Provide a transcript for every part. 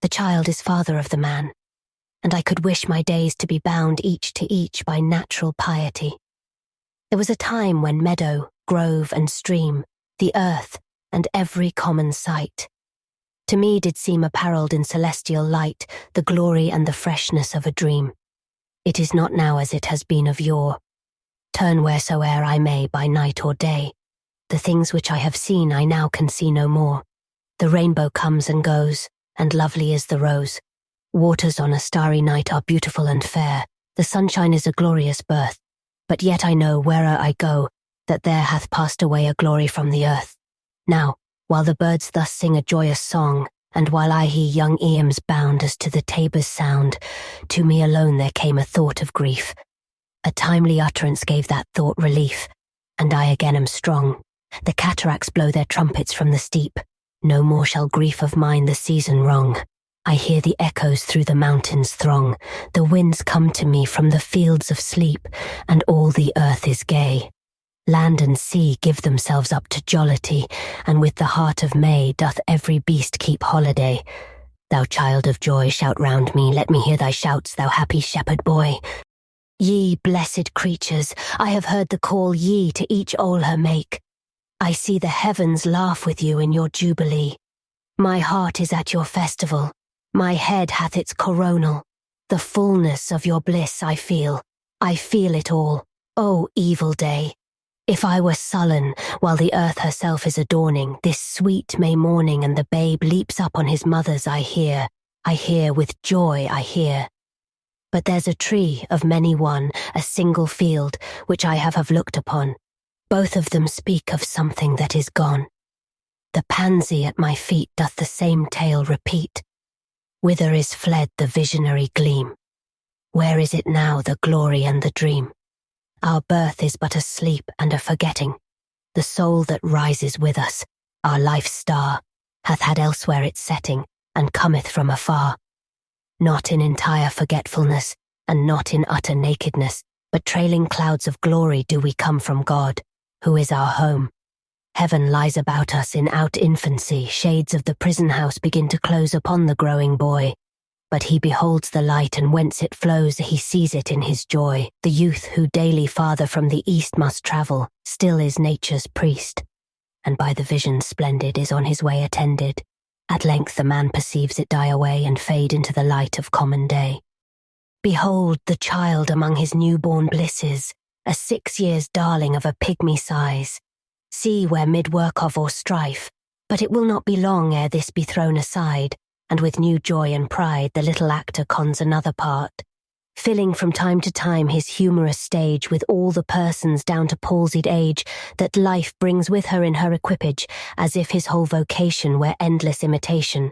The child is father of the man, and I could wish my days to be bound each to each by natural piety. There was a time when meadow, grove and stream, the earth and every common sight, to me did seem apparelled in celestial light, the glory and the freshness of a dream. It is not now as it has been of yore. Turn wheresoe'er I may by night or day, the things which I have seen I now can see no more. The rainbow comes and goes, and lovely is the rose. Waters on a starry night are beautiful and fair. The sunshine is a glorious birth. But yet I know, where'er I go, that there hath passed away a glory from the earth. Now, while the birds thus sing a joyous song, and while I hear young Eam's bound as to the tabor's sound, to me alone there came a thought of grief. A timely utterance gave that thought relief, and I again am strong. The cataracts blow their trumpets from the steep. No more shall grief of mine the season wrong. I hear the echoes through the mountains throng. The winds come to me from the fields of sleep, and all the earth is gay. Land and sea give themselves up to jollity, and with the heart of May doth every beast keep holiday. Thou child of joy, shout round me, let me hear thy shouts, thou happy shepherd boy. Ye blessed creatures, I have heard the call ye to each all her make. I see the heavens laugh with you in your jubilee. My heart is at your festival, my head hath its coronal. The fullness of your bliss I feel it all. O evil day! If I were sullen, while the earth herself is adorning this sweet May morning, and the babe leaps up on his mother's, I hear with joy I hear. But there's a tree of many one, a single field, which I have looked upon. Both of them speak of something that is gone. The pansy at my feet doth the same tale repeat. Whither is fled the visionary gleam? Where is it now, the glory and the dream? Our birth is but a sleep and a forgetting. The soul that rises with us, our life's star, hath had elsewhere its setting, and cometh from afar. Not in entire forgetfulness, and not in utter nakedness, but trailing clouds of glory do we come from God, who is our home. Heaven lies about us in out-infancy, shades of the prison house begin to close upon the growing boy. But he beholds the light, and whence it flows he sees it in his joy. The youth who daily farther from the east must travel, still is nature's priest, and by the vision splendid is on his way attended. At length the man perceives it die away and fade into the light of common day. Behold the child among his newborn blisses, a 6 years' darling of a pygmy size. See where mid work of or strife, but it will not be long ere this be thrown aside, and with new joy and pride the little actor cons another part, filling from time to time his humorous stage with all the persons down to palsied age that life brings with her in her equipage, as if his whole vocation were endless imitation.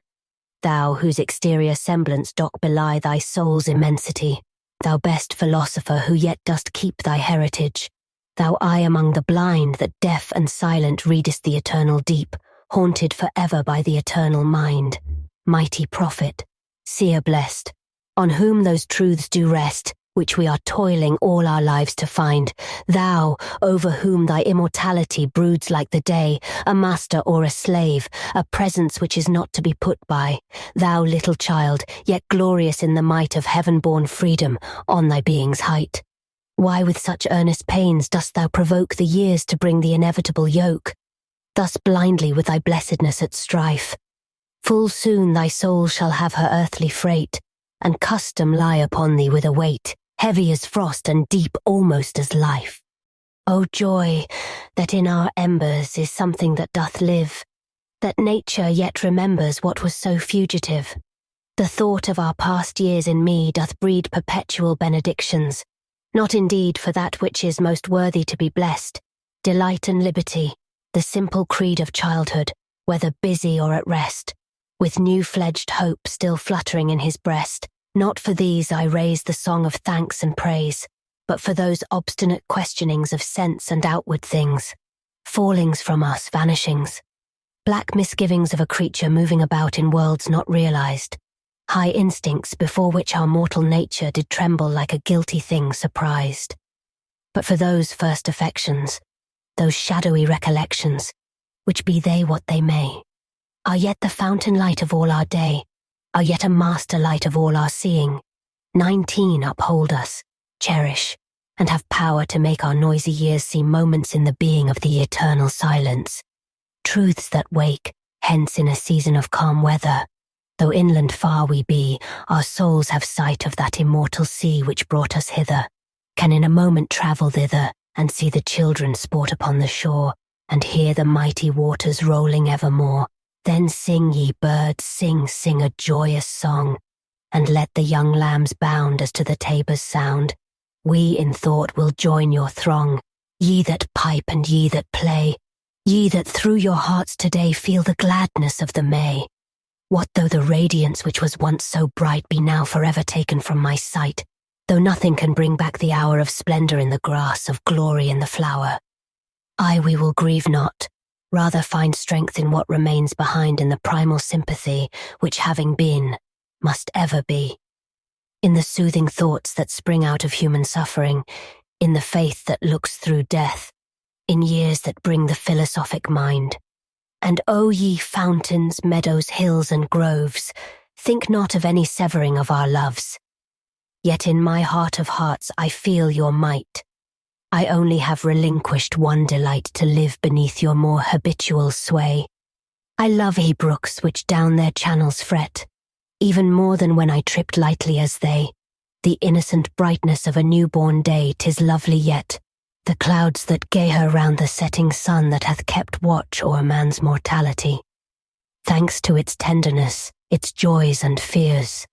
Thou whose exterior semblance doth belie thy soul's immensity, thou best philosopher who yet dost keep thy heritage, thou eye among the blind that deaf and silent readest the eternal deep, haunted for ever by the eternal mind. Mighty prophet, seer blessed, on whom those truths do rest, which we are toiling all our lives to find, thou, over whom thy immortality broods like the day, a master or a slave, a presence which is not to be put by, thou little child, yet glorious in the might of heaven-born freedom, on thy being's height. Why with such earnest pains dost thou provoke the years to bring the inevitable yoke, thus blindly with thy blessedness at strife? Full soon thy soul shall have her earthly freight, and custom lie upon thee with a weight, heavy as frost and deep almost as life. O joy, that in our embers is something that doth live, that nature yet remembers what was so fugitive. The thought of our past years in me doth breed perpetual benedictions, not indeed for that which is most worthy to be blessed, delight and liberty, the simple creed of childhood, whether busy or at rest, with new-fledged hope still fluttering in his breast. Not for these I raise the song of thanks and praise, but for those obstinate questionings of sense and outward things, fallings from us, vanishings, black misgivings of a creature moving about in worlds not realized, high instincts before which our mortal nature did tremble like a guilty thing surprised. But for those first affections, those shadowy recollections, which be they what they may, are yet the fountain light of all our day, are yet a master light of all our seeing. 19 uphold us, cherish, and have power to make our noisy years seem moments in the being of the eternal silence. Truths that wake, hence in a season of calm weather. Though inland far we be, our souls have sight of that immortal sea which brought us hither, can in a moment travel thither, and see the children sport upon the shore, and hear the mighty waters rolling evermore. Then sing, ye birds, sing, sing a joyous song, and let the young lambs bound as to the tabor's sound. We in thought will join your throng, ye that pipe and ye that play, ye that through your hearts today feel the gladness of the May. What though the radiance which was once so bright be now forever taken from my sight, though nothing can bring back the hour of splendor in the grass, of glory in the flower. We will grieve not, rather find strength in what remains behind in the primal sympathy which having been, must ever be. In the soothing thoughts that spring out of human suffering, in the faith that looks through death, in years that bring the philosophic mind. And O ye fountains, meadows, hills, and groves, think not of any severing of our loves. Yet in my heart of hearts I feel your might. I only have relinquished one delight, to live beneath your more habitual sway. I love ye brooks which down their channels fret, even more than when I tripped lightly as they. The innocent brightness of a newborn day, 'tis lovely yet. The clouds that gay her round the setting sun, that hath kept watch o'er man's mortality. Thanks to its tenderness, its joys and fears.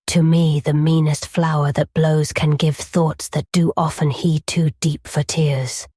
To me the meanest flower that blows can give thoughts that do often heed too deep for tears.